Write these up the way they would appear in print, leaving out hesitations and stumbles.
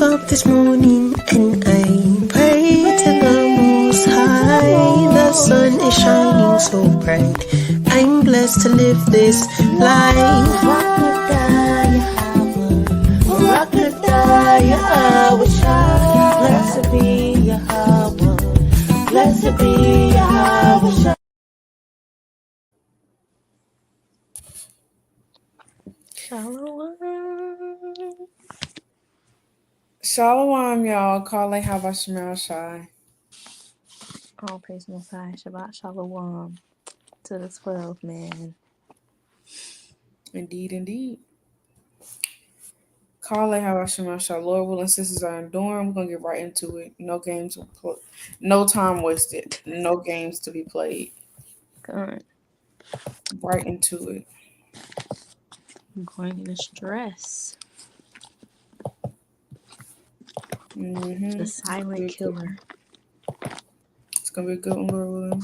up this morning and I pray to the Most High. The sun is shining so bright. I'm blessed to live this life. Blessed be Yahweh. Blessed be Yahweh. Shalawam. Shalawam, y'all. Calling how about Shemal Shai? All praise Most High. Shabbat Shalawam to the 12, man. Indeed. Calling how about Shemal Shai? Lord willing, sisters are in dorm. We're gonna get right into it. No games, no time wasted. No games to be played. Good. Right into it. I'm going into stress. The silent killer. It's gonna be a good one, Lord willing.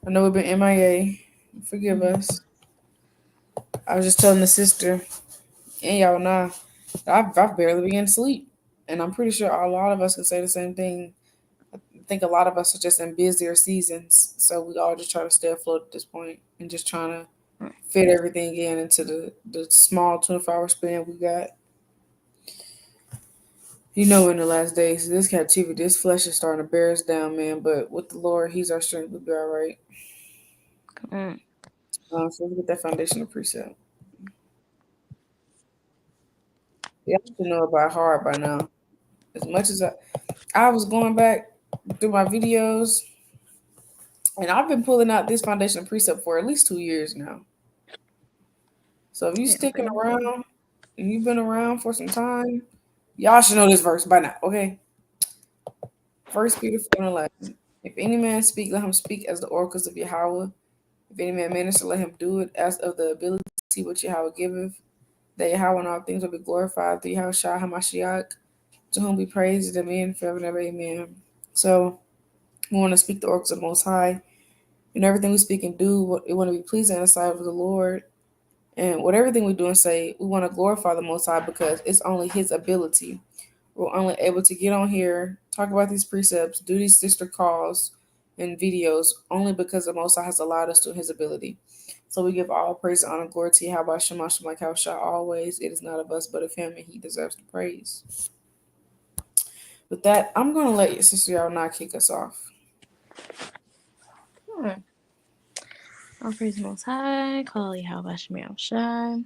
I know we've been MIA. Forgive us. I was just telling the sister, and y'all know, I've barely been asleep. And I'm pretty sure a lot of us can say the same thing. I think a lot of us are just in busier seasons. So we all just try to stay afloat at this point and just trying to fit everything into the small 24-hour span we got. You know, in the last days, this captivity, this flesh is starting to bear us down, man. But with the Lord, He's our strength. We'll be all right. So let's get that foundational precept. Y'all should know about hard by now. As much as I was going back through my videos, and I've been pulling out this foundational precept for at least 2 years now. So if you sticking around and you've been around for some time, y'all should know this verse by now, okay? 1 Peter 4:11. If any man speak, let him speak as the oracles of Yahweh. If any man minister, let him do it as of the ability which Yahweh giveth. That Yahweh in all things will be glorified through Yahweh Shah HaMashiach, to whom be praised the men forever and ever. Amen. So we want to speak the oracles of the Most High. And everything we speak and do, we want to be pleasing in the sight of the Lord. And what everything we do and say, we want to glorify the Most High because it's only His ability. We're only able to get on here, talk about these precepts, do these sister calls and videos only because the Most High has allowed us to His ability. So we give all praise, honor, glory to Yahweh Shema Shema Shah always. It is not of us, but of Him, and He deserves the praise. With that, I'm going to let your sister y'all not kick us off. All praise the Most High. Call Yahweh Shema Shai.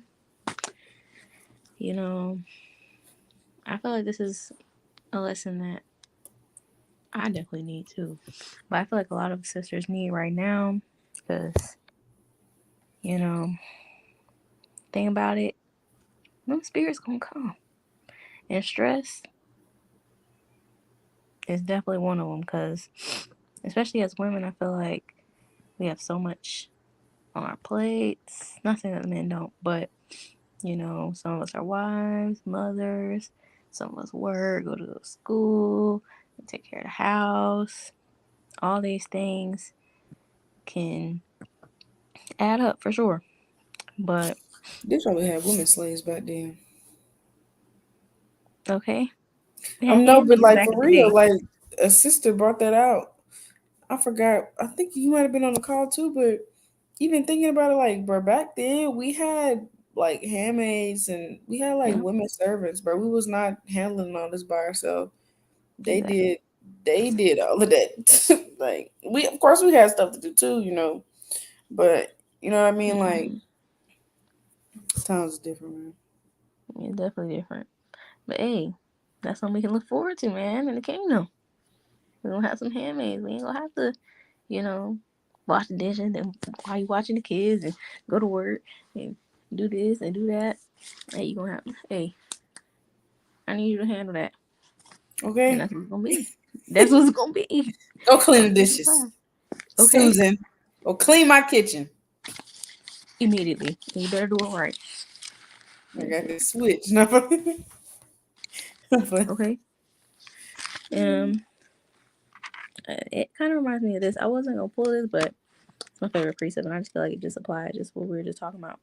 You know, I feel like this is a lesson that I definitely need too. But I feel like a lot of sisters need right now because, you know, think about it, them spirits gonna come. And stress is definitely one of them because, especially as women, I feel like we have so much on our plates. Not saying that the men don't, but, you know, some of us are wives, mothers, some of us work, go to school, take care of the house. All these things can add up for sure. But this why we had women slaves back then. Okay. No, but like for real, like a sister brought that out. I forgot. I think you might have been on the call too, but even thinking about it, like, bro, back then we had like handmaids and we had like women servants, but we was not handling all this by ourselves. They did all of that. Like we, of course, we had stuff to do too, you know. But you know what I mean? Like times is different, man. Yeah, definitely different. But hey, that's something we can look forward to, man, in the kingdom. We're gonna have some handmaids. We ain't gonna have to, you know, wash the dishes and while you watching the kids and go to work and do this and do that. Hey, you gonna have I need you to handle that. Okay. And that's what it's gonna be. That's what it's gonna be. Go clean the dishes. Okay. Susan. Go clean my kitchen. Immediately. You better do it right. I got this switch. No. Okay. It kind of reminds me of this. I wasn't gonna pull this, but it's my favorite precept, and I just feel like it just applies just what we were just talking about.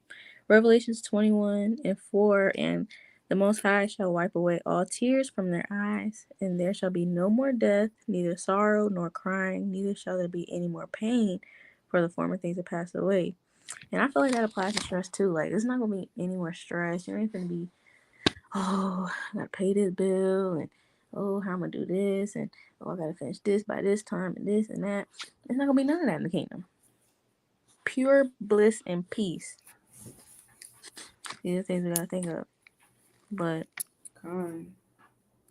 Revelations 21:4 and The Most High shall wipe away all tears from their eyes, and there shall be no more death, neither sorrow nor crying, neither shall there be any more pain, for the former things have passed away. And I feel like that applies to stress too. Like, it's not gonna be any more stress. You ain't gonna be, oh, I gotta pay this bill, and oh, how I'm gonna do this, and oh, I gotta finish this by this time, and this and that. It's not gonna be none of that in the kingdom. Pure bliss and peace. These are things we gotta think of. But Kind.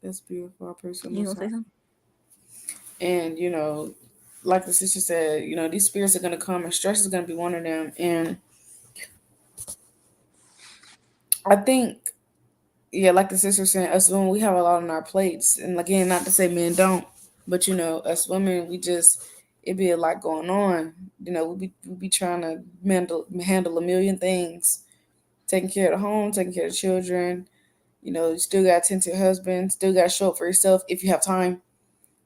That's beautiful. I appreciate you Most gonna High. say something? And like the sister said, these spirits are gonna come, and stress is gonna be one of them. And I think, yeah, like the sister said, us women, we have a lot on our plates. And again, not to say men don't, but us women, it be a lot going on. We be trying to handle a million things, taking care of the home, taking care of the children. You still got to tend to your husband, still got to show up for yourself if you have time.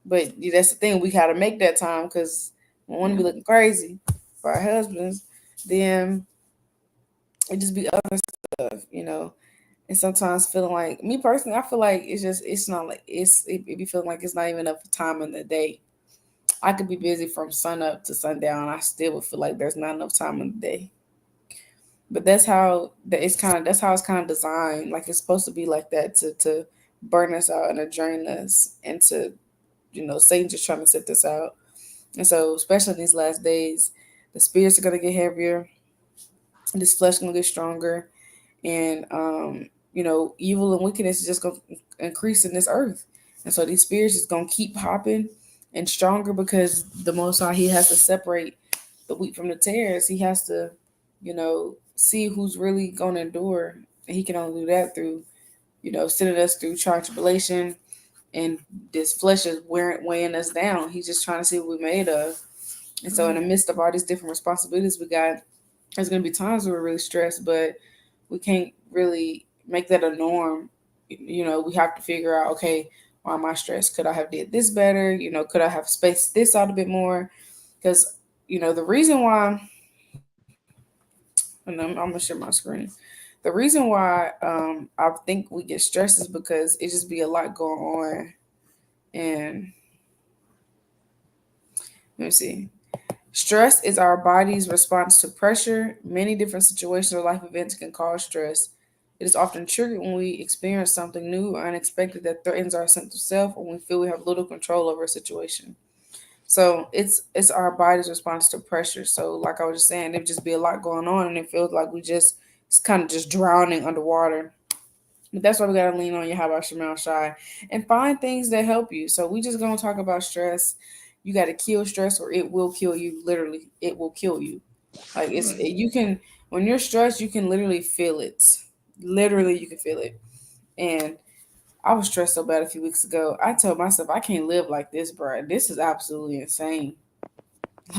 But yeah, that's the thing, we got to make that time, because we want to be Yeah. looking crazy for our husbands. Then it just be other stuff. And sometimes feeling like, me personally, I feel like it's not like it be feeling like it's not even enough time in the day. I could be busy from sun up to sundown. I still would feel like there's not enough time in the day. But that's how it's kind of designed. Like, it's supposed to be like that, to burn us out and to drain us, and to Satan just trying to set this out. And so, especially in these last days, the spirits are gonna get heavier, this flesh gonna get stronger, and evil and wickedness is just going to increase in this earth. And so these spirits is going to keep popping and stronger, because the Most High, he has to separate the wheat from the tares. He has to see who's really going to endure, and he can only do that through sending us through trial and tribulation. And this flesh is weighing us down. He's just trying to see what we're made of. And so, in the midst of all these different responsibilities we got, there's going to be times where we're really stressed, but we can't really make that a norm. We have to figure out, okay, why am I stressed? Could I have did this better? Could I have spaced this out a bit more? Because the reason why, and I'm gonna share my screen. The reason why I think we get stressed is because it just be a lot going on. And let me see. Stress is our body's response to pressure. Many different situations or life events can cause stress. It is often triggered when we experience something new or unexpected that threatens our sense of self, or when we feel we have little control over a situation. So it's our body's response to pressure. So, like I was just saying, there'd just be a lot going on, and it feels like it's kind of just drowning underwater. But that's why we gotta lean on you. How about Shemal Shy, and find things that help you. So we just gonna talk about stress. You gotta kill stress, or it will kill you. Literally, it will kill you. Like, you can, when you're stressed, you can literally feel it. Literally, you can feel it. And I was stressed so bad a few weeks ago. I told myself I can't live like this, bro. This is absolutely insane.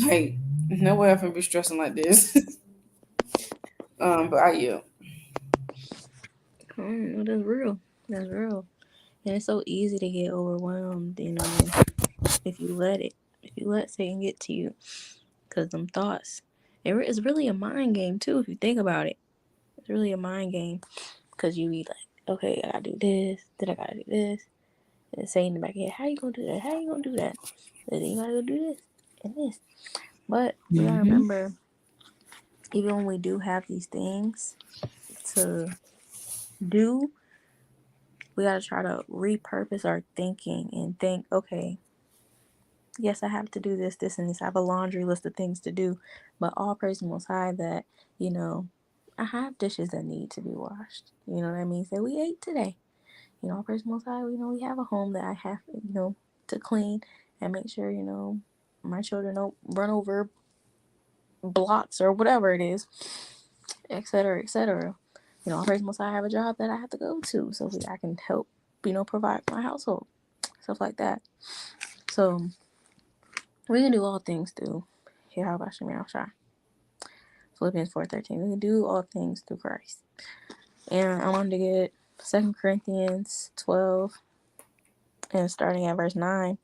Like, no way I'm gonna be stressing like this. But I yield. That's real. That's real. And it's so easy to get overwhelmed, if you let it. If you let Satan get to you. Because them thoughts. It's really a mind game, too, if you think about it. It's really a mind game. Because you be like, okay, I gotta do this. Then I gotta do this. And Satan in the back of your head, how you gonna do that? How you gonna do that? And then you gotta go do this and this. But we gotta Mm-hmm. remember, even when we do have these things to do, we gotta try to repurpose our thinking and think, okay, yes, I have to do this, this, and this. I have a laundry list of things to do, but all praise the Most High that, you know, I have dishes that need to be washed. You know what I mean? Say we ate today. All praise the Most High. We have a home that I have, to clean and make sure, my children don't run over blocks or whatever it is, etc., etc. All praise the Most High. I have a job that I have to go to so that I can help, provide for my household, stuff like that. So we can do all things through Yahweh Shemel Shai. Philippians 4:13. We can do all things through Christ. And I wanted to get 2 Corinthians 12 and starting at verse 9.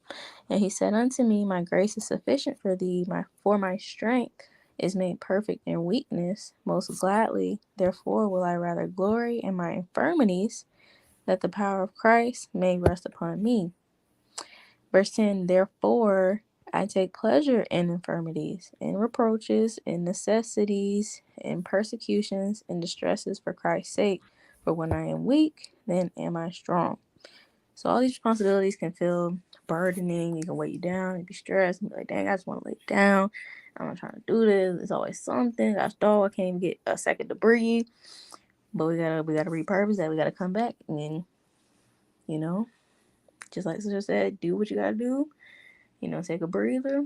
And he said unto me, my grace is sufficient for thee, for my strength is made perfect in weakness. Most gladly, therefore, will I rather glory in my infirmities, that the power of Christ may rest upon me. Verse 10, therefore I take pleasure in infirmities, in reproaches, in necessities, in persecutions, in distresses for Christ's sake. For when I am weak, then am I strong. So all these responsibilities can feel burdening. You can weigh you down and be stressed and be like, dang, I just want to lay down. I'm not trying to do this. There's always something. I stall. I can't even get a second to breathe. But we gotta repurpose that. We gotta come back and you know, just like Sister said, do what you gotta do. Take a breather,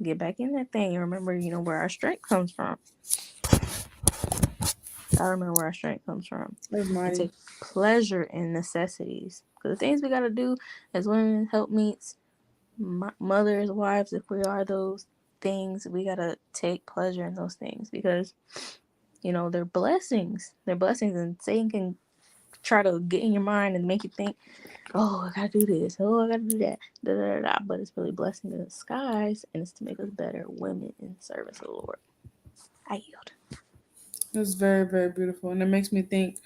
get back in that thing, and remember, where our strength comes from. I remember where our strength comes from, That's and mighty. take pleasure in necessities. Because the things we gotta do as women, helpmeets, mothers, wives, if we are those things, we gotta take pleasure in those things because they're blessings. They're blessings, and Satan can try to get in your mind and make you think, oh, I gotta do this, oh, I gotta do that, da da da. But it's really blessing in disguise, and it's to make us better women in service of the Lord. I yield. It's very, very beautiful. And it makes me think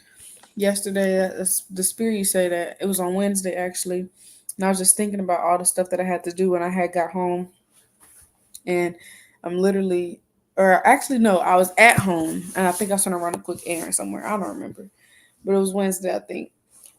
yesterday, the spirit you say that it was on Wednesday actually. And I was just thinking about all the stuff that I had to do when I had got home. And I'm literally, or actually, no, I was at home and I think I was trying to run a quick errand somewhere. I don't remember. But it was Wednesday, I think.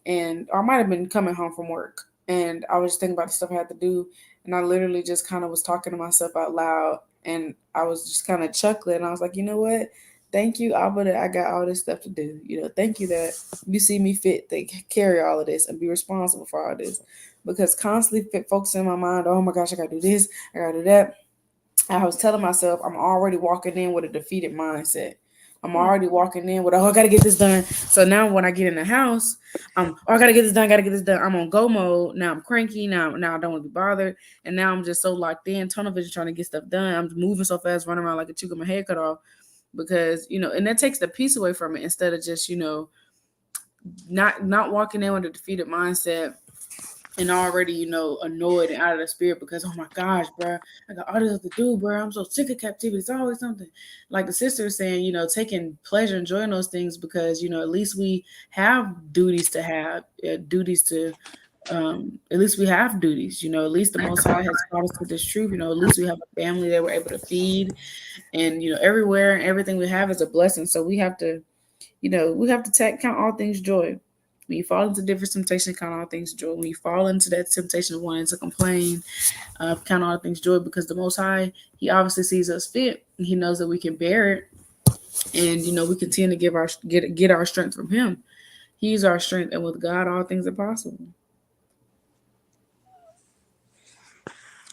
And or I might have been coming home from work. And I was just thinking about the stuff I had to do. And I literally just kind of was talking to myself out loud. And I was just kind of chuckling. And I was like, you know what? Thank you, Abba, that I got all this stuff to do. Thank you that you see me fit to carry all of this and be responsible for all this. Because constantly focusing in my mind, oh my gosh, I gotta do this, I gotta do that. I was telling myself I'm already walking in with a defeated mindset. I'm Hmm. already walking in with, oh, I gotta get this done. So now when I get in the house, oh, I gotta get this done, gotta get this done. I'm on go mode. Now I'm cranky. Now I don't want to be bothered. And now I'm just so locked in, tunnel vision, trying to get stuff done. I'm moving so fast, running around like a chick with my head cut off. Because, and that takes the peace away from it instead of just, not walking in with a defeated mindset and already, annoyed and out of the spirit because, oh my gosh, bro, I got all this to do, bro. I'm so sick of captivity. It's always something. Like the sister is saying, taking pleasure, enjoying those things because, at least we have duties to have, duties to, at least we have duties, at least the Most High has taught us to this truth. At least we have a family that we're able to feed and, everywhere and everything we have is a blessing. So we have to count all things joy. When you fall into different temptation, count all things joy. When you fall into that temptation of wanting to complain, count all things joy because the Most High, He obviously sees us fit. And He knows that we can bear it, and we continue to get our strength from Him. He's our strength, and with God, all things are possible.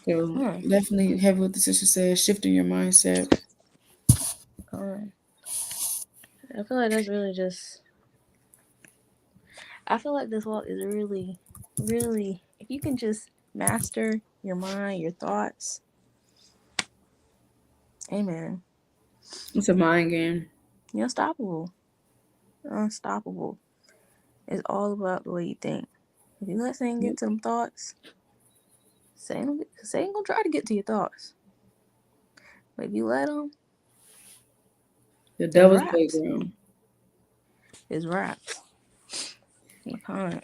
So Hmm. definitely heavy what the sister says, shifting your mindset. Um, I feel like that's really just. I feel like this walk is really, really. If you can just master your mind, your thoughts, amen. It's a mind game. You're unstoppable. Unstoppable. It's all about the way you think. If you let Satan get to them thoughts, Satan gonna try to get to your thoughts. But if you let him, The it's devil's raps. playground. It's raps. Okay.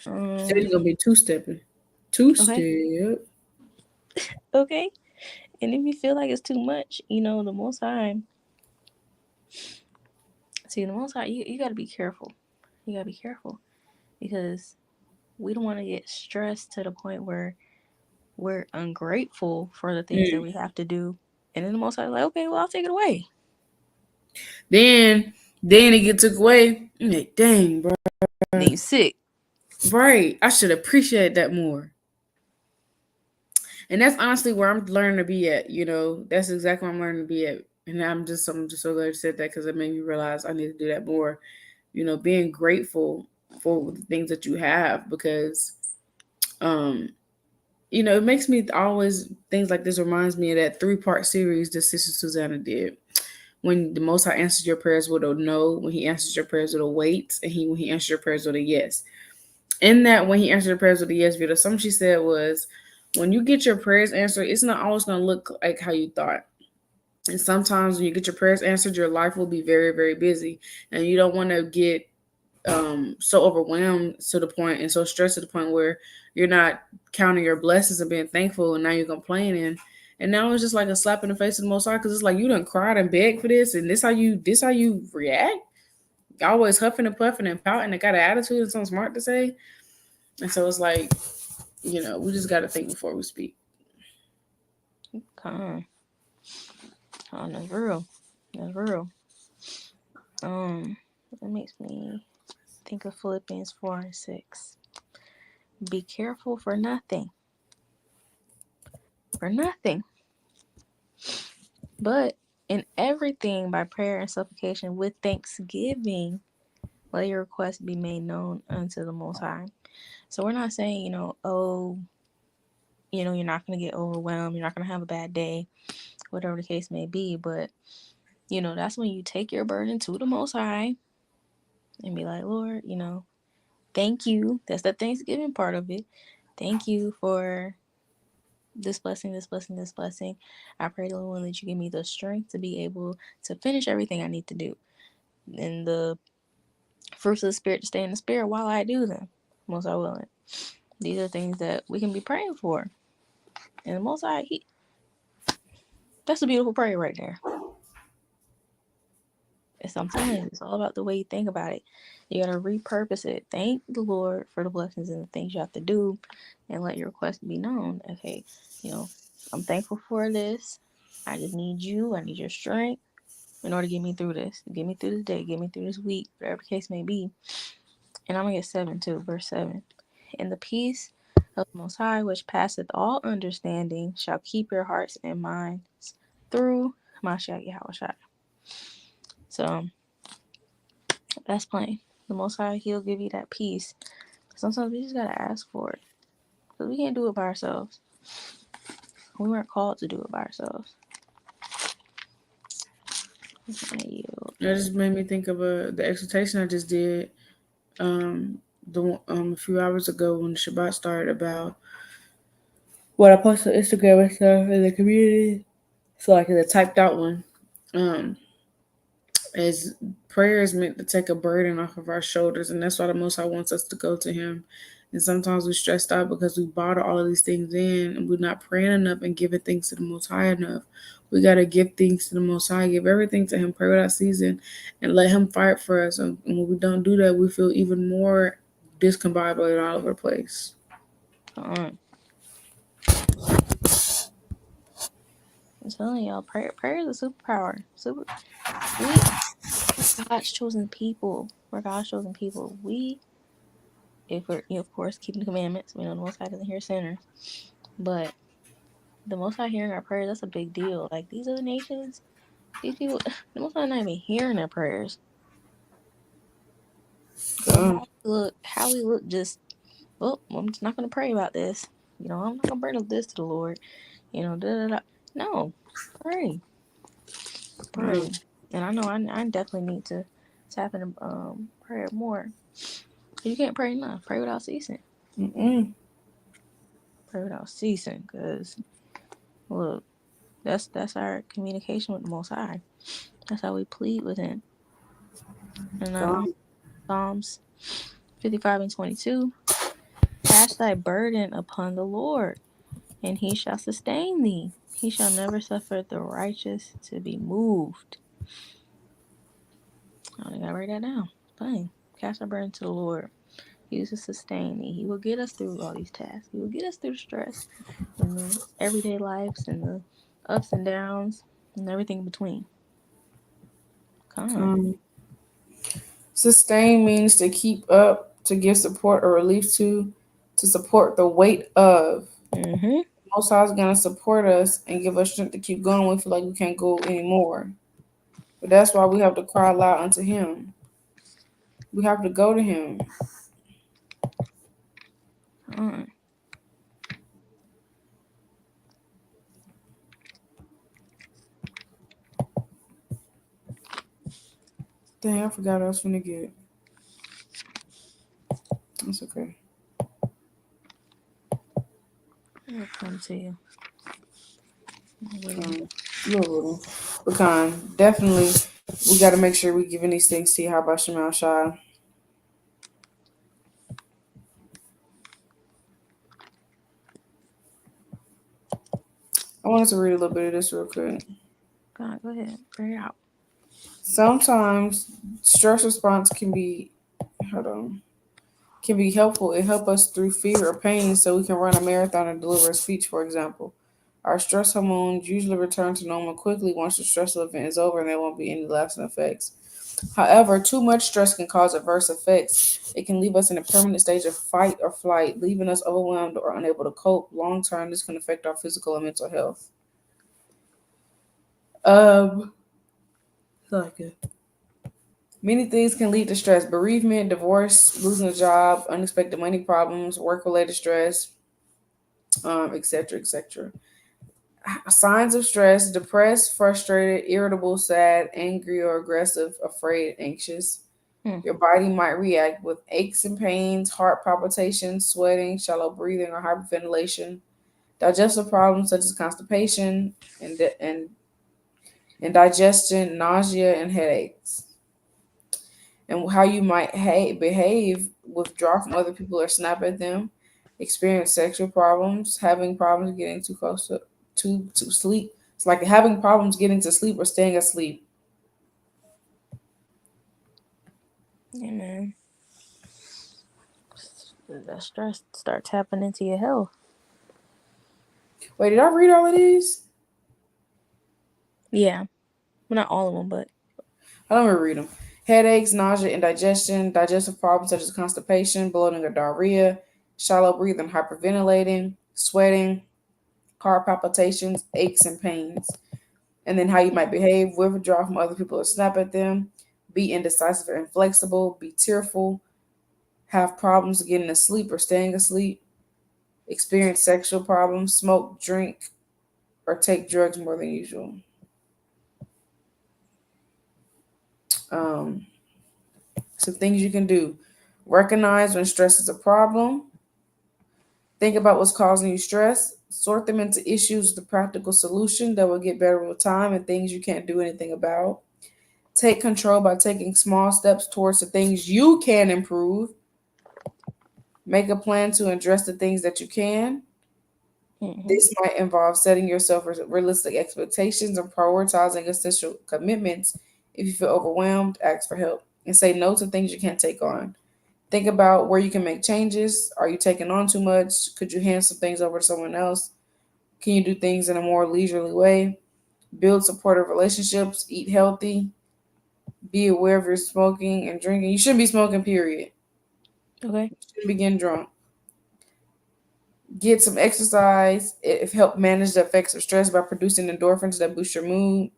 Satan's gonna be two stepping. Two Okay. step. Okay. And if you feel like it's too much, the Most High. See, the Most High, you gotta be careful. You gotta be careful because we don't want to get stressed to the point where we're ungrateful for the things that Mm. we have to do. And then the Most High, like, okay, well, I'll take it away. Then it get took away. I'm like, dang, bro. Then you sick. Right. I should appreciate that more. And that's honestly where I'm learning to be at. That's exactly where I'm learning to be at. And I'm just so glad you said that because it made me realize I need to do that more. Being grateful for the things that you have because, um, it makes me always things like this reminds me of that 3-part series that Sister Susanna did. When the Most High answers your prayers with a no, when He answers your prayers with a wait, and when He answers your prayers with a yes. In that, when He answered your prayers with a yes video, something she said was, when you get your prayers answered, it's not always going to look like how you thought. And sometimes when you get your prayers answered, your life will be very, very busy. And you don't want to get so overwhelmed to the point and so stressed to the point where you're not counting your blessings and being thankful, and now you're complaining. And now it's just like a slap in the face of the Most High, because it's like you done cried and begged for this, and this how you react. Always huffing and puffing and pouting and got an attitude and something smart to say. And so it's like, we just got to think before we speak. Come on. That's real. That's real. That makes me think of Philippians 4 and 6. Be careful for nothing. For nothing. But in everything by prayer and supplication with thanksgiving, let your requests be made known unto the Most High. So we're not saying, oh, you're not going to get overwhelmed. You're not going to have a bad day, whatever the case may be. But, that's when you take your burden to the Most High and be like, Lord, thank you. That's the Thanksgiving part of it. Thank you for this blessing, this blessing, this blessing. I pray to the Lord that you give me the strength to be able to finish everything I need to do. And the fruits of the Spirit to stay in the Spirit while I do them. Most I willing. These are things that we can be praying for. And the Most High, that's a beautiful prayer right there. I'm telling you, it's all about the way you think about it. You gotta repurpose it. Thank the Lord for the blessings and the things you have to do, and let your request be known. Okay, I'm thankful for this. I just need you. I need your strength in order to get me through this. Get me through this day. Get me through this week. Whatever the case may be. And I'm gonna get 7 too, verse 7. And the peace of the Most High, which passeth all understanding, shall keep your hearts and minds through Mashiach Yahushua. So that's plain. The Most High, He'll give you that peace. Sometimes we just gotta ask for it, because we can't do it by ourselves. We weren't called to do it by ourselves. That just made me think of the exhortation I just did a few hours ago when the Shabbat started, about what I posted on Instagram and stuff in the community. So like the typed out one. Um, as prayer is meant to take a burden off of our shoulders, and that's why the Most High wants us to go to Him. And sometimes we're stressed out because we bottle all of these things in, and we're not praying enough and giving things to the Most High enough. We gotta give things to the Most High, give everything to Him, pray without season, and let Him fight for us. And when we don't do that, we feel even more discombobulated all over the place. I'm telling y'all, prayer is a superpower. We God's chosen people. We're God's chosen people. If we're, of course, keeping the commandments, we know the Most High doesn't hear sinners. But the Most High hearing our prayers, that's a big deal. Like, these other nations, these people, the Most High not even hearing their prayers. So how we look just, well, I'm just not going to pray about this. I'm not going to bring up this to the Lord. Da da da. No, pray. Pray. And I know I definitely need to tap into prayer more. You can't pray enough. Pray without ceasing. Mm-mm. Pray without ceasing. Because, look, that's our communication with the Most High. That's how we plead with Him. And Psalms 55 and 22. Cast thy burden upon the Lord, and He shall sustain thee. He shall never suffer the righteous to be moved. I gotta write that down. Fine. Cast our burden to the Lord. He will sustain me. He will get us through all these tasks. He will get us through the stress and the everyday lives and the ups and downs and everything in between. Come on. Sustain means to keep up, to give support or relief to support the weight of. Mm-hmm. Most High is gonna support us and give us strength to keep going. We feel like we can't go anymore, but that's why we have to cry loud unto Him. We have to go to Him. Come on. Dang, I forgot what I was gonna get. That's okay. It'll come to you. Little. Pecan. Definitely, we got to make sure we giving these things to you. How about Shemal Shah? I wanted to read a little bit of this real quick. God, go ahead. Bring it out. Sometimes stress response hold on, can be helpful. It help us through fear or pain so we can run a marathon or deliver a speech, for example. Our stress hormones usually return to normal quickly once the stressful event is over and there won't be any lasting effects. However, too much stress can cause adverse effects. It can leave us in a permanent stage of fight or flight, leaving us overwhelmed or unable to cope. Long term, this can affect our physical and mental health. Um, like many things can lead to stress: bereavement, divorce, losing a job, unexpected money problems, work-related stress, etc., etc. Signs of stress: depressed, frustrated, irritable, sad, angry or aggressive, afraid, anxious. Hmm. Your body might react with aches and pains, heart palpitations, sweating, shallow breathing, or hyperventilation. Digestive problems such as constipation and, indigestion, nausea, and headaches. And how you might behave: withdraw from other people or snap at them, experience sexual problems, having problems getting too close to sleep. It's like having problems getting to sleep or staying asleep. Yeah, man. That stress start tapping into your health. Wait, did I read all of these? Yeah. Well, not all of them, but Let me read them. Headaches, nausea, indigestion, digestive problems such as constipation, bloating, or diarrhea, shallow breathing, hyperventilating, sweating, heart palpitations, aches, and pains. And then how you might behave: withdraw from other people or snap at them, be indecisive or inflexible, be tearful, have problems getting to sleep or staying asleep, experience sexual problems, smoke, drink, or take drugs more than usual. Um, some things you can do: recognize when stress is a problem, think about what's causing you stress, sort them into issues with a practical solution that will get better with time and things you can't do anything about. Take control by taking small steps towards the things you can improve. Make a plan to address the things that you can. mm-hmm. This might involve setting yourself realistic expectations and prioritizing essential commitments. If you feel overwhelmed, ask for help and say no to things you can't take on. Think about where you can make changes. Are you taking on too much? Could you hand some things over to someone else? Can you do things in a more leisurely way? Build supportive relationships. Eat healthy. Be aware of your smoking and drinking. You shouldn't be smoking, period. Okay. You shouldn't be getting drunk. Get some exercise. It help manage the effects of stress by producing endorphins that boost your mood.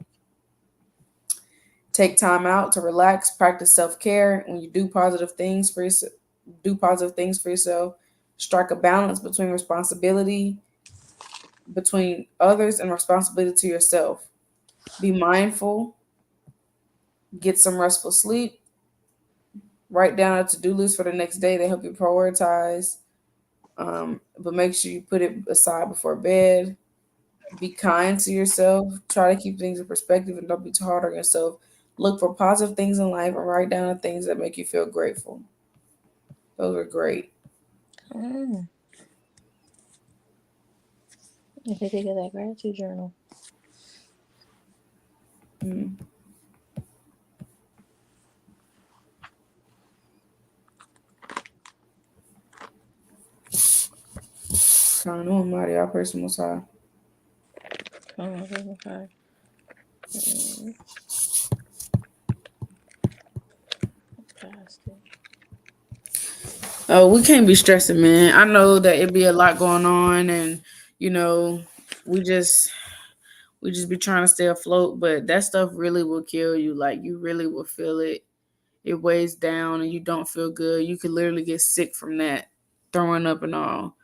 Take time out to relax. Practice self care. When you do positive things for yourself. Strike a balance between responsibility between others and responsibility to yourself. Be mindful. Get some restful sleep. Write down a to-do list for the next day to help you prioritize. But make sure you put it aside before bed. Be kind to yourself. Try to keep things in perspective and don't be too hard on yourself. Look for positive things in life and write down the things that make you feel grateful. Those are great. Mm. If you think of that gratitude journal. Mm. Kind of mighty, our person most high. Oh, okay. Mm. Past it. Oh, we can't be stressing, man. I know that it be a lot going on, and you know, we just we just be trying to stay afloat. But that stuff really will kill you. Like you really will feel it. It weighs down, and you don't feel good. You could literally get sick from that, throwing up and all.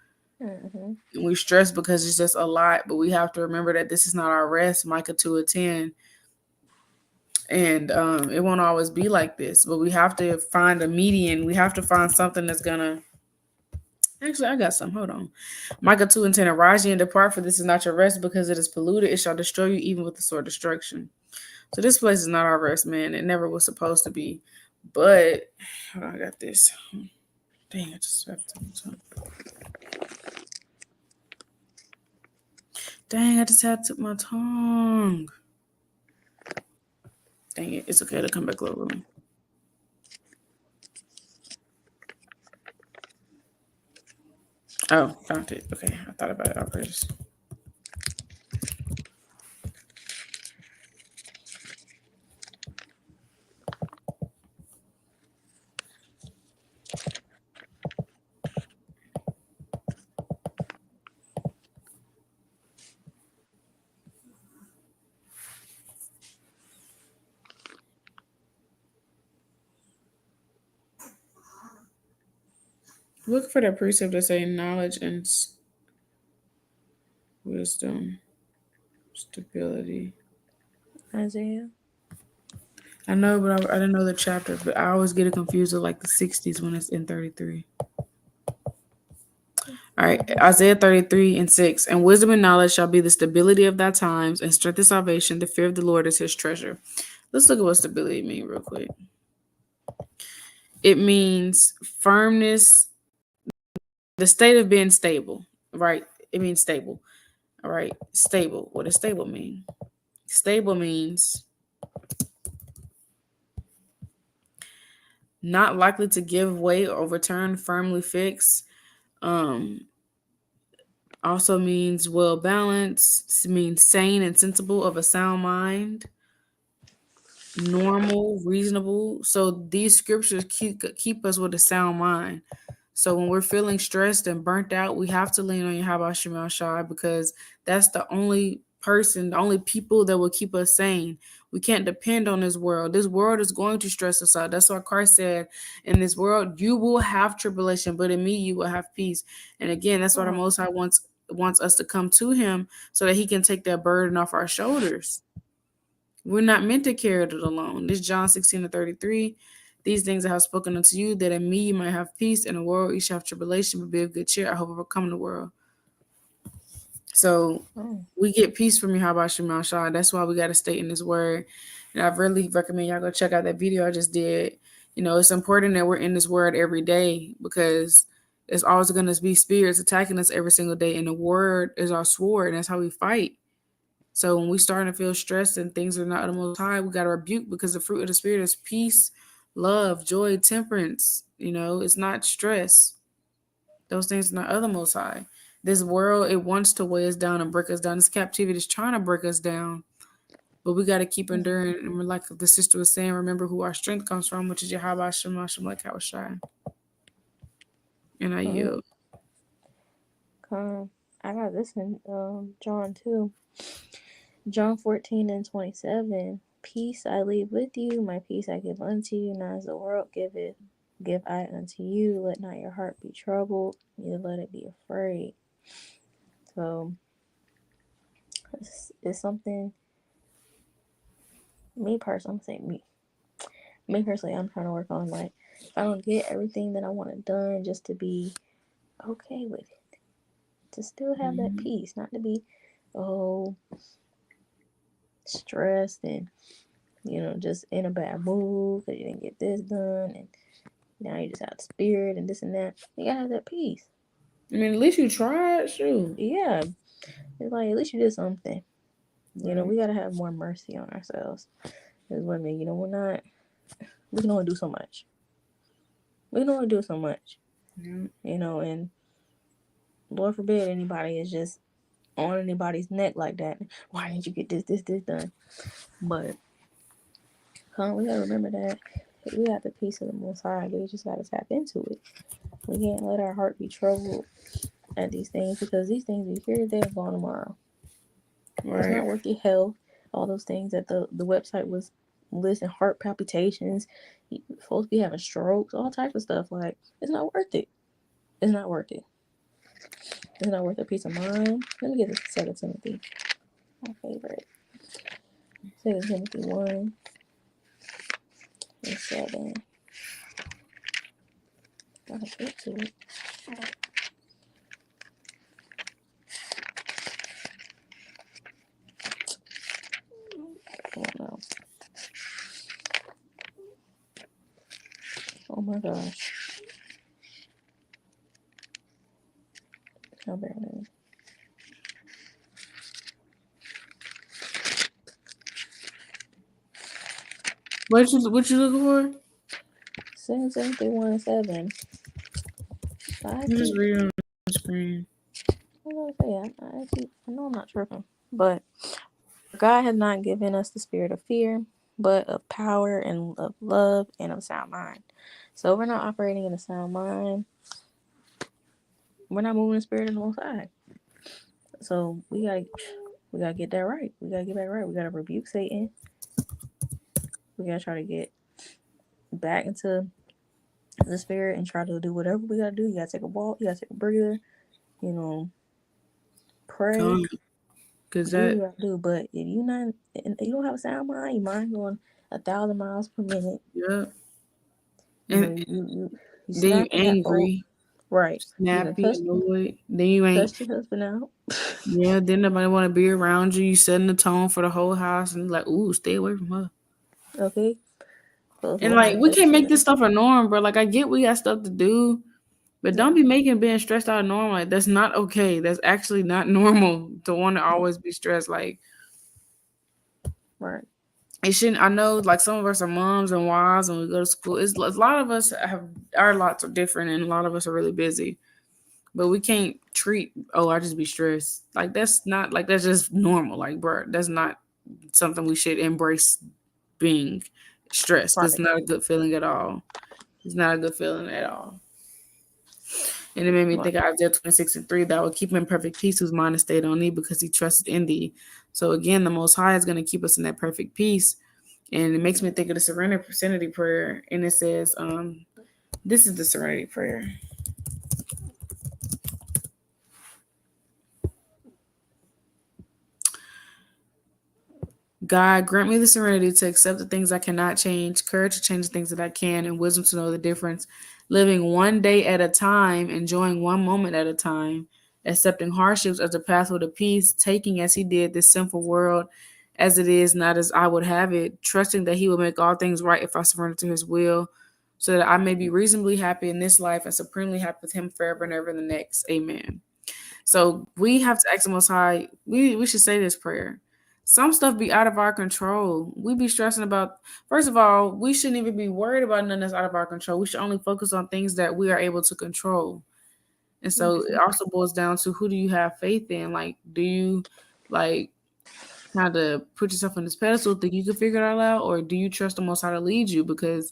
Mm-hmm. And we stress because it's just a lot. But we have to remember that this is not our rest. Micah 2:10, and it won't always be like this. But we have to find a median. We have to find something that's gonna. Actually, I got some. Hold on. Micah 2:10. Arise ye and depart, for this is not your rest, because it is polluted. It shall destroy you, even with the sword destruction. So this place is not our rest, man. It never was supposed to be. But hold on, I got this. Dang, I just have to. Dang, I just had to my tongue. Dang it. It's okay to come back, little room. Oh, found it. Okay, I thought about it. I'll first. Look for the precept that say knowledge and wisdom, stability. Isaiah. I know, but I didn't know the chapter. But I always get it confused with like the 60s when it's in 33. All right, Isaiah 33 and 6. And wisdom and knowledge shall be the stability of thy times, and strength and salvation. The fear of the Lord is his treasure. Let's look at what stability means real quick. It means firmness, the state of being stable, right? It means stable. All right, stable. What does stable mean? Stable means not likely to give way or overturn, firmly fixed. Um, Also means well balanced, means sane and sensible, of a sound mind, normal, reasonable. So these scriptures keep us with a sound mind. So when we're feeling stressed and burnt out, we have to lean on Yahweh Shema Shai, because that's the only person, the only people that will keep us sane. We can't depend on this world. This world is going to stress us out. That's why Christ said, in this world, you will have tribulation, but in me, you will have peace. And again, that's why the Most High wants us to come to him so that he can take that burden off our shoulders. We're not meant to carry it alone. This John 16:33. These things I have spoken unto you, that in me you might have peace. In the world you shall have tribulation, but be of good cheer. I hope overcome the world. So we get peace from Yahweh Shema Shah. That's why we got to stay in this word. And I really recommend y'all go check out that video I just did. You know, it's important that we're in this word every day, because it's always going to be spirits attacking us every single day. And the word is our sword, and that's how we fight. So when we starting to feel stressed and things are not the most high, we got to rebuke, because the fruit of the spirit is peace, love, joy, temperance. You know, it's not stress. Those things are not of the most high. This world, it wants to weigh us down and break us down. This captivity is trying to break us down. But we got to keep enduring. And we're, like the sister was saying, remember who our strength comes from, which is Yahweh Shema Shem, like how shine. And I yield. I got this in John 2. John 14:27. Peace I leave with you, my peace I give unto you, not as the world giveth, give I unto you. Let not your heart be troubled, neither let it be afraid. So it's something, me personally, I'm saying me personally, I'm trying to work on, like, if I don't get everything that I want it done, just to be okay with it, to still have that peace, not to be stressed and just in a bad mood because you didn't get this done, and now you just out of spirit and this and that. You gotta have that peace. I mean, at least you tried, shoot. Yeah, it's like, at least you did something. Right. We gotta have more mercy on ourselves as women. We can only do so much. We can only do so much. Yeah. And Lord forbid anybody is just on anybody's neck like that. Why didn't you get this done? But we gotta remember that we got the peace of the Most High. We just gotta tap into it. We can't let our heart be troubled at these things, because these things we hear today are gone tomorrow. It's Right. not worth your health. All those things that the website was listing, heart palpitations, supposed to be having strokes, all types of stuff. Like, it's not worth it. It's not worth it. It's not worth a peace of mind. Let me get this 2 Timothy, my favorite. 2 Timothy 1 and 7. Gotta get to it. Oh no. Oh my gosh. Oh, bear with me. What you looking for? 7:31:7. I You just keep, read it on the screen. what was I say? I know I'm not tripping, but God has not given us the spirit of fear, but of power and of love and of sound mind. So we're not operating in a sound mind. We're not moving the spirit of the Most High. So we gotta get that right. We gotta get back right. We gotta rebuke Satan. We gotta try to get back into the spirit and try to do whatever we gotta do. You gotta take a walk. You gotta take a breather. You know, pray. Come, cause Do what you that, gotta do. But if you don't have a sound mind, your mind going 1,000 miles per minute. yeah. You know, And you then you snapping at folk. angry, Right. You done snappy, cussed annoyed. Then you ain't. your husband out. Yeah. Then nobody want to be around you. You setting the tone for the whole house, and like, ooh, stay away from her. Okay. Folks And walking like, in we cussing can't you make this out. stuff a norm, bro. Like, I get we got stuff to do, but don't Yeah. be making being stressed out normal. Like, that's not okay. That's actually not normal to want to Yeah. always be stressed. Like, Right. it shouldn't. I know, like, some of us are moms and wives, and we go to school. It's a lot of us have our lots are different, and a lot of us are really busy. But we can't treat. Oh, I just be stressed. Like, that's not like that's just normal. Like, bro, that's not something we should embrace being stressed. Because it's Right. not a good feeling at all. It's not a good feeling at all. And it made me Right. think of Isaiah 26:3, that will keep him in perfect peace whose mind is stayed on thee because he trusted in thee. So again, the Most High is going to keep us in that perfect peace. And it makes me think of the serenity prayer. And it says, this is the serenity prayer. God, grant me the serenity to accept the things I cannot change, courage to change the things that I can, and wisdom to know the difference. Living one day at a time, enjoying one moment at a time, accepting hardships as a pathway to peace, taking as He did this sinful world as it is, not as I would have it, trusting that He will make all things right if I surrender to His will, so that I may be reasonably happy in this life and supremely happy with Him forever and ever in the next. Amen. So we have to ask the Most High. We should say this prayer. Some stuff be out of our control. We be stressing about. First of all, we shouldn't even be worried about nothing that's out of our control. We should only focus on things that we are able to control. And so it Mm-hmm. also boils down to, who do you have faith in? Like, do you like kind of put yourself on this pedestal, think you can figure it all out, or do you trust the Most High to lead you? Because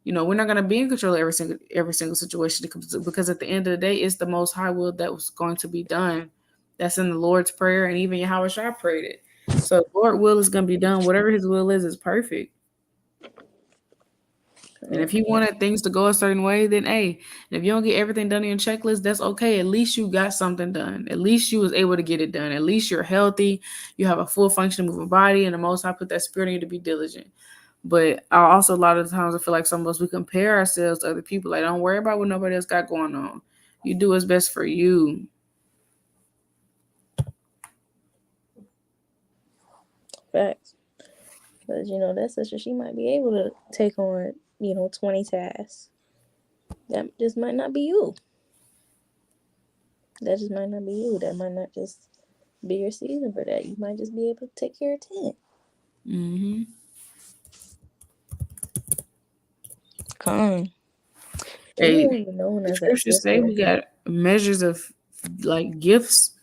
we're not going to be in control of every single situation, because at the end of the day, it's the Most High will that was going to be done. That's in the Lord's prayer, and even Yahweh Shah prayed it. So Lord will is going to be done. Whatever His will is perfect. And if He wanted things to go a certain way, then hey, if you don't get everything done in your checklist, that's okay. At least you got something done. At least you was able to get it done. At least you're healthy. You have a full functioning moving body, and the Most High put that spirit in you to be diligent. But I also, a lot of the times, I feel like some of us, we compare ourselves to other people. Like, don't worry about what nobody else got going on. You do what's best for you. Facts. Because, that sister, she might be able to take on, 20 tasks. That just might not be you. That just might not be you. That might not just be your season for that. You might just be able to take care of 10. Mm-hmm. Come. You Hey, want to be known the as that scriptures say sister. we got measures of like gifts.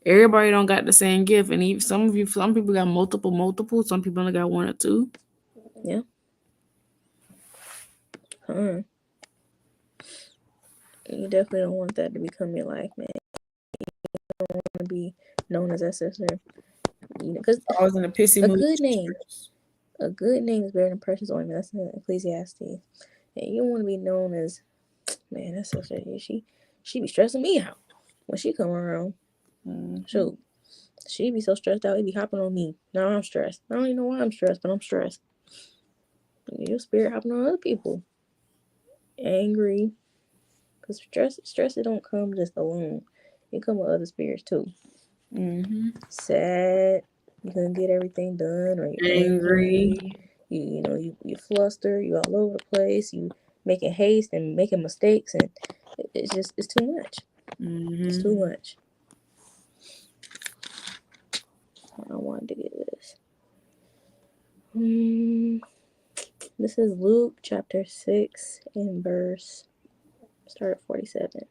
Everybody don't got the same gift, and even some people got multiple. Some people only got one or two. Yeah. Come. You definitely don't want that to become your life, man. You don't want to be known as that sister. Because I was in a pissy a mood. good name, a good name is better than precious ointment. That's in Ecclesiastes. And you don't want to be known as, man, that sister. She be stressing me out when she come around. Mm-hmm. Shoot, she be so stressed out. It be hopping on me. Now I'm stressed. I don't even know why I'm stressed, but I'm stressed. Your spirit hopping on other people. Angry. Because stress, it don't come just alone. It come with other spirits too. Mm-hmm. Sad. You couldn't get everything done, or you're Angry. angry. You fluster. You all over the place. You making haste and making mistakes, and it's too much. It's Mm-hmm. too much. I wanted to get this. This is Luke chapter 6 and verse, start at 47.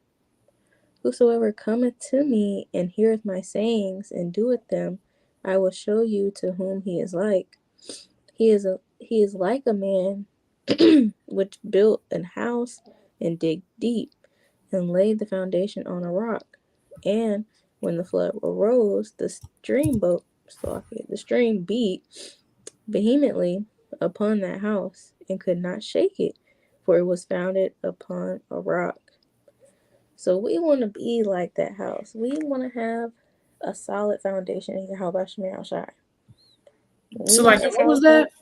Whosoever cometh to me and heareth my sayings and doeth them, I will show you to whom he is like. He is like a man which built an house and digged deep and laid the foundation on a rock. And when the flood arose, the stream beat vehemently upon that house and could not shake it, for it was founded upon a rock. So we want to be like that house. We want to have a solid foundation in your house. We So, like, want a what was solid that? foundation.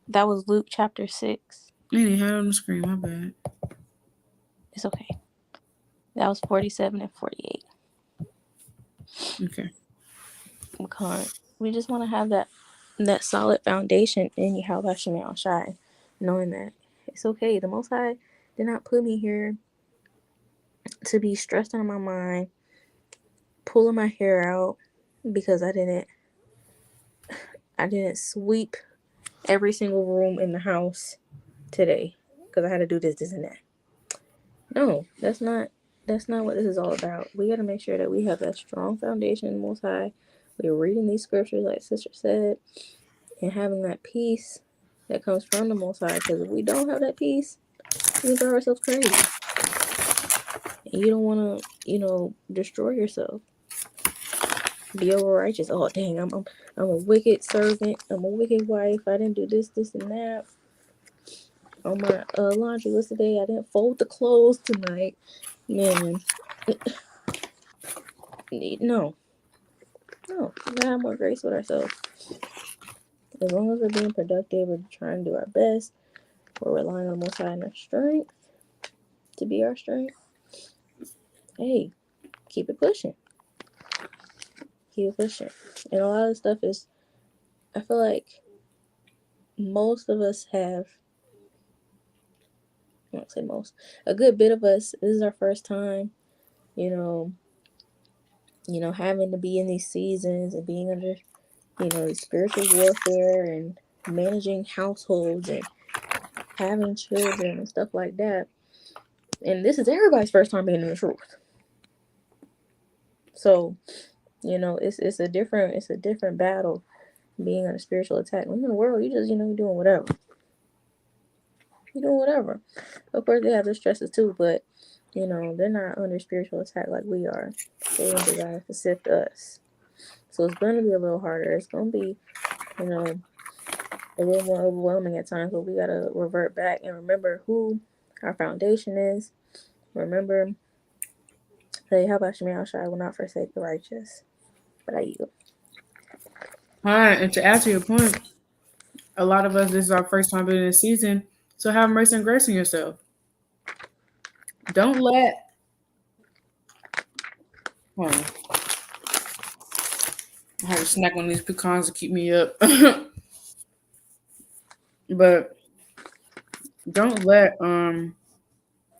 That was Luke chapter 6. I didn't have it on the screen. My bad. It's okay. That was 47 and 48. Okay. Because we just want to have that solid foundation in your house, knowing that it's okay. The Most High did not put me here to be stressed out of my mind, pulling my hair out because I didn't sweep every single room in the house today because I had to do this and that. No, that's not what this is all about. We got to make sure that we have that strong foundation in the Most High. We're reading these scriptures, like Sister said, and having that peace that comes from the Most High. Because if we don't have that peace, we can drive ourselves crazy. And you don't want to, destroy yourself. Be over righteous. Oh dang, I'm a wicked servant. I'm a wicked wife. I didn't do this, and that. On my laundry list today, I didn't fold the clothes tonight. Man, no, no. We gotta have more grace with ourselves. As long as we're being productive, we're trying to do our best. We're relying on the Most High and our strength to be our strength. Hey, keep it pushing. Keep it pushing. And a lot of stuff is, I feel like most of us have, I won't say most, a good bit of us, this is our first time, you know, having to be in these seasons and being under, spiritual warfare and managing households and having children and stuff like that. And this is everybody's first time being in the truth. So, it's a different battle being under spiritual attack. When you're in the world, you just, you're doing whatever. You're doing whatever. Of course, they have their stresses too, but they're not under spiritual attack like we are. They don't desire to sift us. So it's going to be a little harder. It's going to be, a little more overwhelming at times, but we got to revert back and remember who our foundation is. Remember that Yahweh Shemi Shai will not forsake the righteous. But I yield. All right. And to add to your point, a lot of us, this is our first time being in this season. So have mercy and grace on yourself. Don't let, hold on. I had to snack one of these pecans to keep me up. But don't let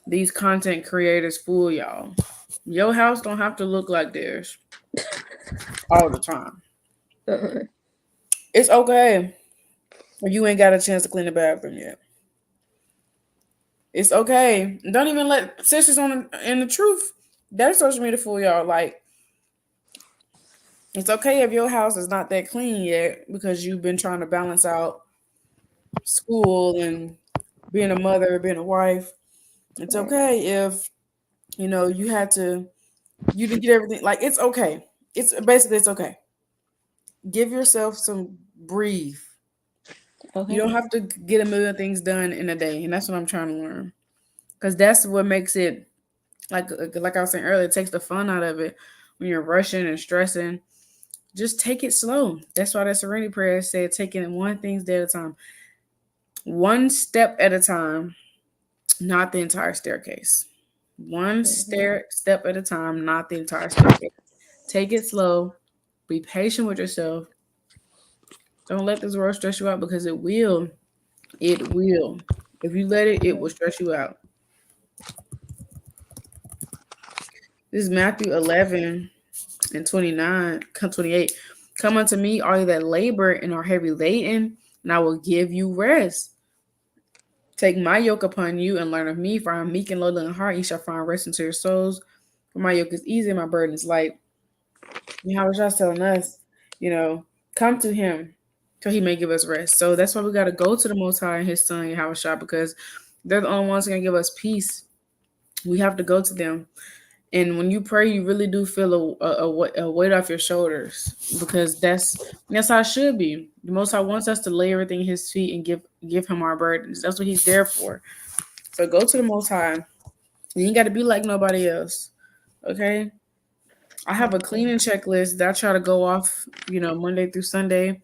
these content creators fool y'all. Your house don't have to look like theirs all the time. Uh-uh. It's okay if you ain't got a chance to clean the bathroom yet. It's okay. Don't even let sisters in the truth. That's social media fool y'all. Like, it's okay if your house is not that clean yet because you've been trying to balance out school and being a mother, being a wife. It's Right. okay if you didn't get everything. Like, it's okay. It's okay. Give yourself some breathe. You don't Okay. have to get a million things done in a day, and that's what I'm trying to learn. Because that's what makes it like I was saying earlier, it takes the fun out of it when you're rushing and stressing. Just take it slow. That's why that serenity prayer said taking it one thing at a time, one step at a time, not the entire staircase. One Mm-hmm. step at a time, not the entire staircase. Take it slow. Be patient with yourself. Don't let this world stress you out because it will. It will. If you let it, it will stress you out. This is Matthew 11 and 29, 28. Come unto me, all you that labor and are heavy laden, and I will give you rest. Take my yoke upon you and learn of me, for I am meek and lowly in heart. You shall find rest into your souls. For my yoke is easy and my burden is light. And how was y'all telling us, you know, come to him till he may give us rest. So that's why we got to go to the Most High and his son, Yahweh, because they're the only ones going to give us peace. We have to go to them. And when you pray, you really do feel a weight off your shoulders, because that's how it should be. The Most High wants us to lay everything at his feet and give him our burdens. That's what he's there for. So go to the Most High. You ain't got to be like nobody else. Okay? I have a Mm-hmm. cleaning checklist that I try to go off, Monday through Sunday.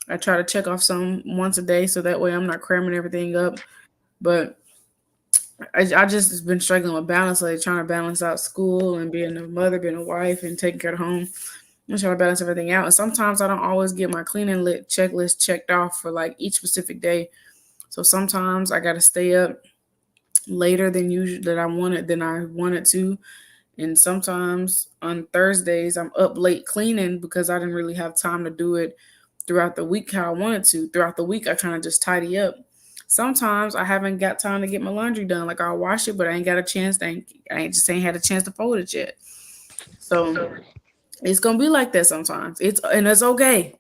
I try to check off some once a day so that way I'm not cramming everything up. But I just been struggling with balance, like trying to balance out school and being a mother, being a wife, and taking care of home. I'm trying to balance everything out. And sometimes I don't always get my cleaning lit checklist checked off for like each specific day. So sometimes I got to stay up later than usual than I wanted to. And sometimes on Thursdays I'm up late cleaning because I didn't really have time to do it throughout the week how I wanted to. Throughout the week I kind of just tidy up. Sometimes I haven't got time to get my laundry done. Like I'll wash it, but I ain't got a chance. I ain't had a chance to fold it yet. So it's gonna be like that sometimes. It's okay.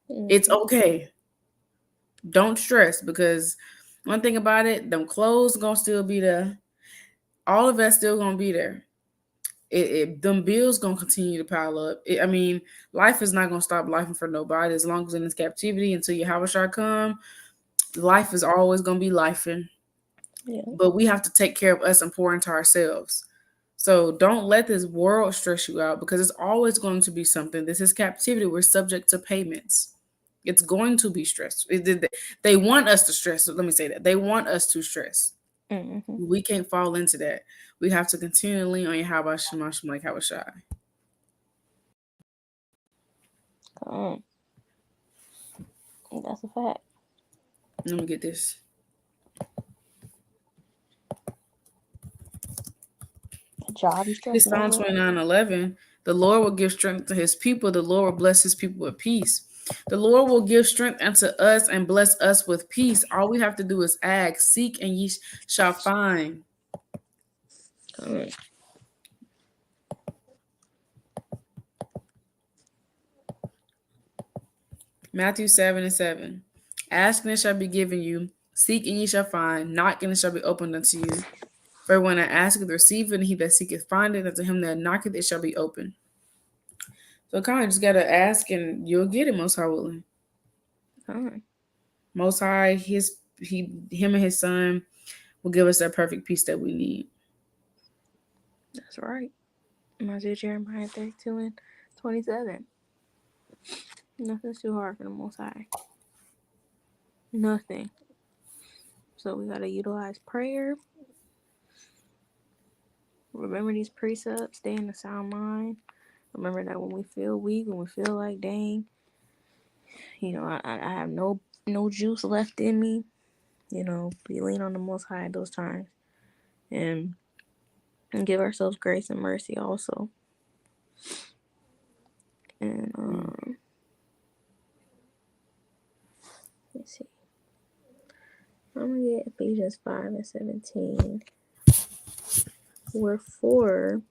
It's Mm-hmm. okay. Don't stress, because one thing about it, them clothes gonna still be there. All of that's still gonna be there. Them bills gonna continue to pile up. I mean, life is not gonna stop life for nobody as long as in this captivity until Yahweh shall come. Life is always gonna be lifing, Yeah. but we have to take care of us and pour into ourselves. So don't let this world stress you out, because it's always going to be something. This is captivity. We're subject to payments. It's going to be stressful. They want us to stress. So let me say that. They want us to stress. Mm-hmm. We can't fall into that. We have to continually on Yahweh Shema Shema like Yahweh Shai. Come on. That's a fact. Let me get this. A job you It's stressing Psalm over? 29:11. The Lord will give strength to his people. The Lord will bless his people with peace. The Lord will give strength unto us and bless us with peace. All we have to do is ask, seek, and ye shall find. Come on. Matthew 7:7. Ask and it shall be given you. Seek and ye shall find. Knock and it shall be opened unto you. For when I asketh, receive it, and he that seeketh findeth, and to him that knocketh it shall be open. So kind of just gotta ask and you'll get it, most high willing. Come on. Most high, him and his son will give us that perfect peace that we need. That's right. Isaiah Jeremiah 32 and 27. Nothing's too hard for the Most High. Nothing. So we gotta utilize prayer. Remember these precepts. Stay in a sound mind. Remember that when we feel weak, when we feel like, dang, I have no juice left in me. We lean on the Most High at those times, and give ourselves grace and mercy also. And Mm. let's see. I'm gonna get Ephesians 5:17. Wherefore,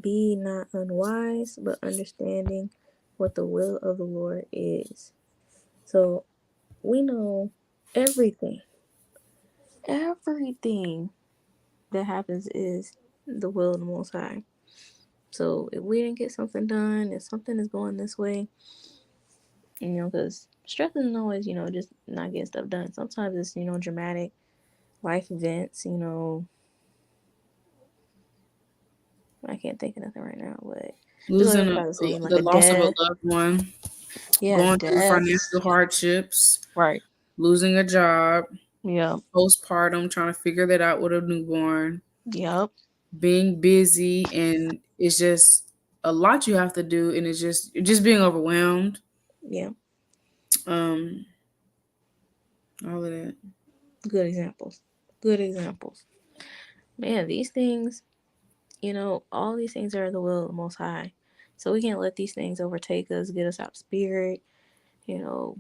be not unwise, but understanding what the will of the Lord is. So we know everything, everything that happens is the will of the Most High. So if we didn't get something done, if something is going this way, because stress isn't always, just not getting stuff done. Sometimes it's, dramatic life events, I can't think of nothing right now, but just like Losing I was saying, like the a loss of a death. loved one, Yeah, going through deaths. financial hardships, Right. losing a job, Yep. postpartum, trying to figure that out with a newborn, Yep. being busy, and it's just a lot you have to do, and it's just being overwhelmed. Yeah. Um, all of that. Good examples. Good examples. Man, these things, all these things are the will of the Most High. So we can't let these things overtake us, get us out of spirit, you know,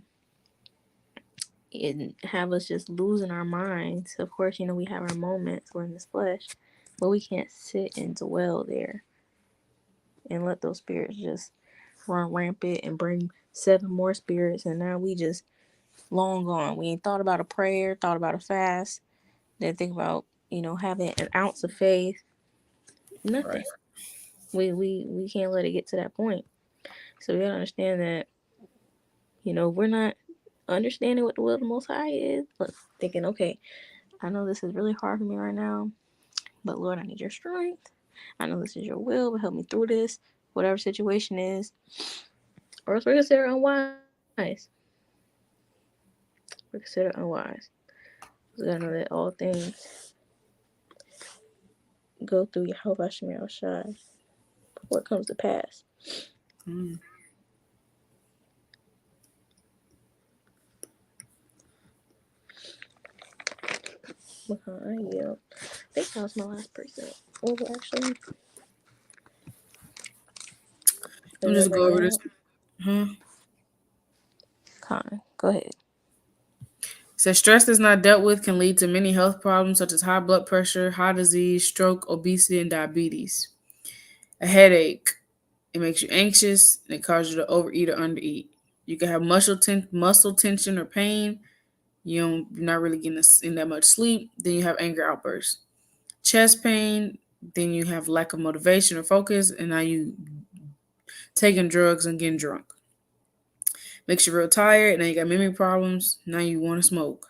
and have us just losing our minds. Of course, we have our moments. We're in this flesh, but we can't sit and dwell there and let those spirits just run rampant and bring seven more spirits, and now we just long gone. We ain't thought about a prayer, thought about a fast, then think about having an ounce of faith. Right. Nothing. We can't let it get to that point. So we gotta understand that we're not understanding what the will of the Most High is, but thinking, okay, I know this is really hard for me right now, but Lord, I need your strength. I know this is your will, but help me through this, whatever situation is. Or else we're considered unwise. We're considered unwise. We gotta know that all things go through Yahweh Hashem Shai before it comes to pass. Mm. I yield. I think that was my last percent. Oh, actually, I'm is just go over everybody this. out? Huh? Con, go ahead. Says stress that's not dealt with can lead to many health problems such as high blood pressure, heart disease, stroke, obesity, and diabetes. A headache. It makes you anxious and it causes you to overeat or undereat. You can have muscle tension or pain. You're not really getting in that much sleep. Then you have anger outbursts. Chest pain. Then you have lack of motivation or focus, and now you taking drugs and getting drunk. Makes you real tired. Now you got memory problems. Now you want to smoke.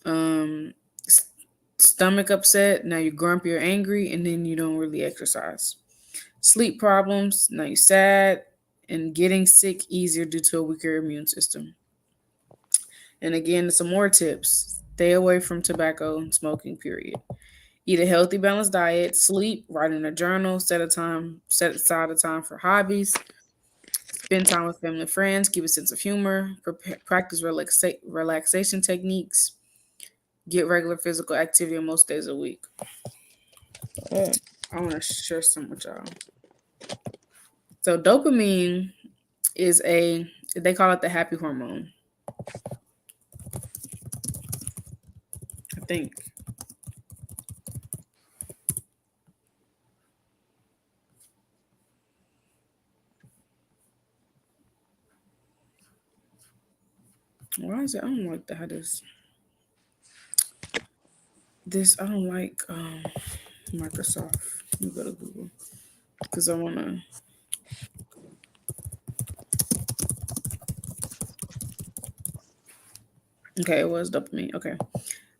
Um, Stomach upset. Now you're grumpy or angry, and then you don't really exercise. Sleep problems. Now you're sad and getting sick easier due to a weaker immune system. And again, some more tips. Stay away from tobacco and smoking, period. Eat a healthy, balanced diet, sleep, write in a journal, set aside a time for hobbies, spend time with family and friends, keep a sense of humor, practice relaxation techniques, get regular physical activity on most days a week. Mm, I want to share some with y'all. So dopamine is they call it the happy hormone. I think. Why is it? I don't like that. This I don't like Microsoft. Let me go to Google because I wanna. Okay, it was dopamine. Okay.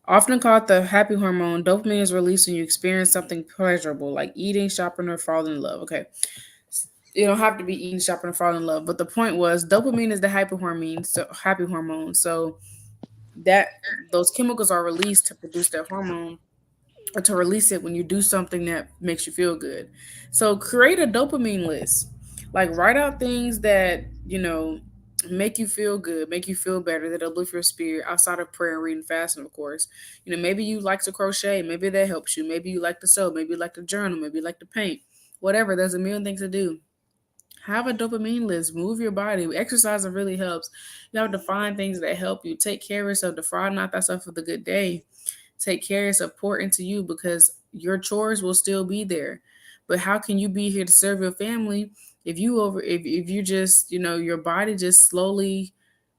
Often called the happy hormone, dopamine is released when you experience something pleasurable, like eating, shopping, or falling in love. Okay. You don't have to be eating, shopping, or falling in love. But the point was dopamine is the happy hormone. So that those chemicals are released to produce that hormone or to release it when you do something that makes you feel good. So create a dopamine list. Like write out things that, make you feel good, make you feel better, that uplift your spirit outside of prayer and reading fasting, of course. Maybe you like to crochet, maybe that helps you. Maybe you like to sew, maybe you like to journal, maybe you like to paint. Whatever, there's a million things to do. Have a dopamine list. Move your body. Exercising really helps. You have to find things that help you. Take care of yourself. Defraud not thyself for the good day. Take care of yourself, pour into you because your chores will still be there. But how can you be here to serve your family if you just, your body just slowly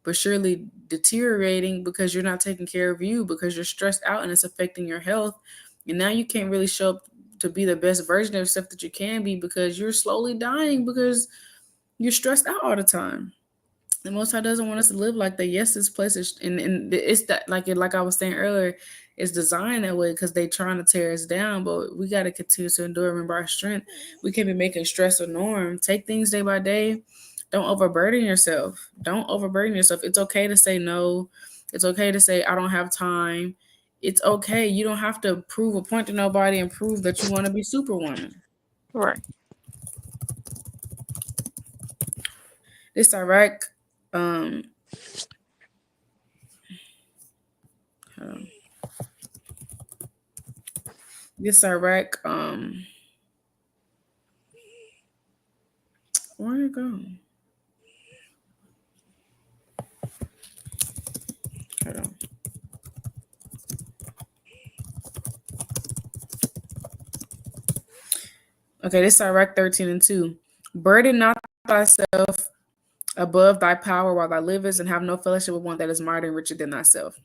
but surely deteriorating because you're not taking care of you, because you're stressed out and it's affecting your health. And now you can't really show up to be the best version of yourself that you can be because you're slowly dying because you're stressed out all the time. The Most High doesn't want us to live like that. Yes, this place is, and it's that like I was saying earlier, it's designed that way because they trying to tear us down. But we got to continue to endure. Remember our strength. We can't be making stress a norm. Take things day by day. Don't overburden yourself. Don't overburden yourself. It's okay to say no. It's okay to say I don't have time. It's okay. You don't have to prove a point to nobody and prove that you want to be Superwoman. right. This Iraq, um, hold on. This Iraq, where did it go? Okay, this is Sirach 13:2. Burden not thyself above thy power while thou livest, and have no fellowship with one that is mightier and richer than thyself.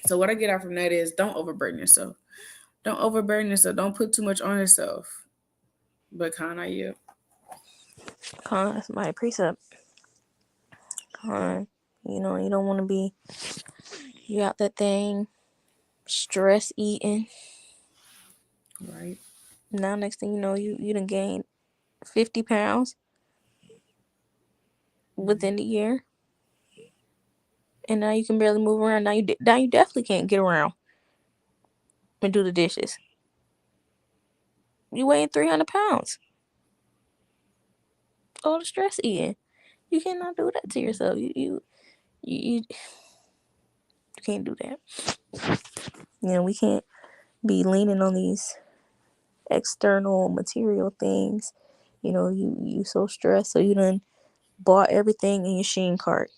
So what I get out from that is don't overburden yourself. Don't overburden yourself. Don't put too much on yourself. But kind of you. That's my precept. You don't want to be, you got that thing, stress eating. Right. Now, next thing you know, you done gained 50 pounds within the year. And now you can barely move around. Now you definitely can't get around and do the dishes. You weighing 300 pounds. All the stress eating. You cannot do that to yourself. You can't do that. We can't be leaning on these external material things. You so stressed, so you done bought everything in your Shein cart.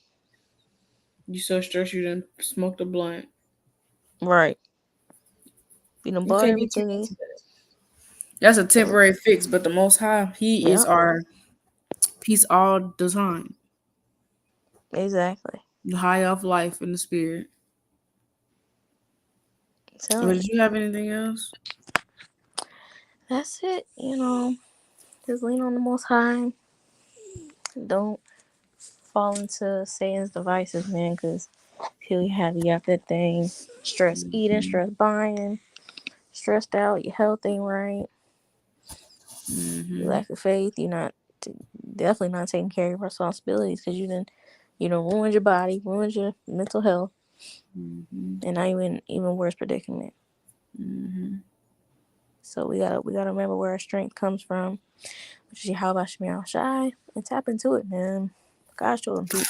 You so stressed you didn't smoke the blunt. Right. You done You bought can't get too everything. into that. That's a So, temporary fix, but the Most High, He is yeah, our peace all the time. exactly. The high of life in the spirit. I'm But telling did you. you have anything else? That's it. Just lean on the Most High. Don't fall into Satan's devices, man, because he'll have you out that thing. Stress eating, stress buying, stressed out, your health ain't right, you Mm-hmm. lack of faith, you're not definitely not taking care of your responsibilities because you done ruined your body, ruined your mental health, Mm-hmm. and now you in even worse predicament. Mm-hmm. So we gotta remember where our strength comes from, which is how about Shemir Shai, and tap into it, man. God's chosen people.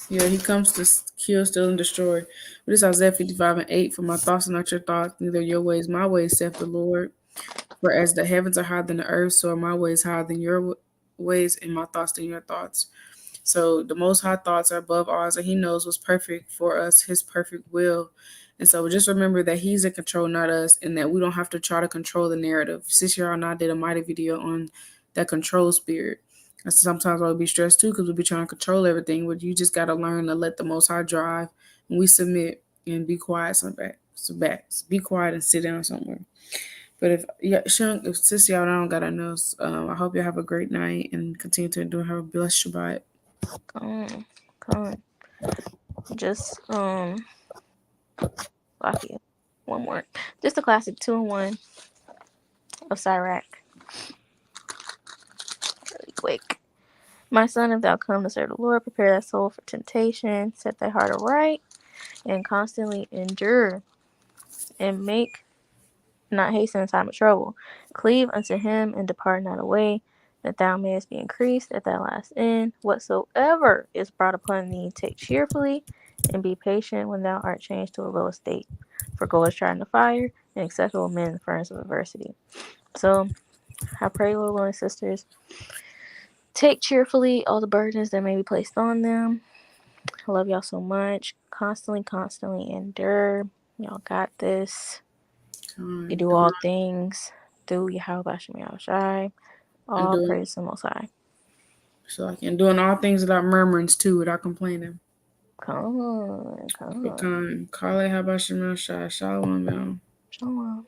Yeah, He comes to kill, steal, and destroy. But this Isaiah 55:8. For my thoughts are not your thoughts, neither your ways my ways, saith the Lord. For as the heavens are higher than the earth, so are my ways higher than your ways, and my thoughts than your thoughts. So the most high thoughts are above ours, and He knows what's perfect for us, His perfect will. And so just remember that He's in control, not us, and that we don't have to try to control the narrative. Sister and I did a mighty video on that control spirit. And sometimes I'll be stressed too because we'll be trying to control everything, but you just got to learn to let the most high drive, and we submit and be quiet some back. So back. Be quiet and sit down somewhere. But if yeah, Sean, if sis y'all don't got enough, I hope you have a great night and continue to do have a blessed Shabbat. Come on. Just fuck you. One more. Just a classic 2-in-1 of Sirach. Really quick. My son, if thou come to serve the Lord, prepare thy soul for temptation, set thy heart aright, and constantly endure, and make not hasten in time of trouble. Cleave unto him, and depart not away, that thou mayest be increased at thy last end. Whatsoever is brought upon thee, take cheerfully, and be patient when thou art changed to a low estate. For gold is tried in the fire, and acceptable men in the furnace of adversity. So, I pray, Lord, willing sisters, take cheerfully all the burdens that may be placed on them. I love y'all so much. Constantly endure. Y'all got this. You Kind, do doing all things through Yahweh Hashem Yahushai. and All doing praise to the Most High. so like and doing all things without murmurings too, without complaining. Come on. But kind, Kale, how about Shemel Shai? Shalom, y'all. Shalom.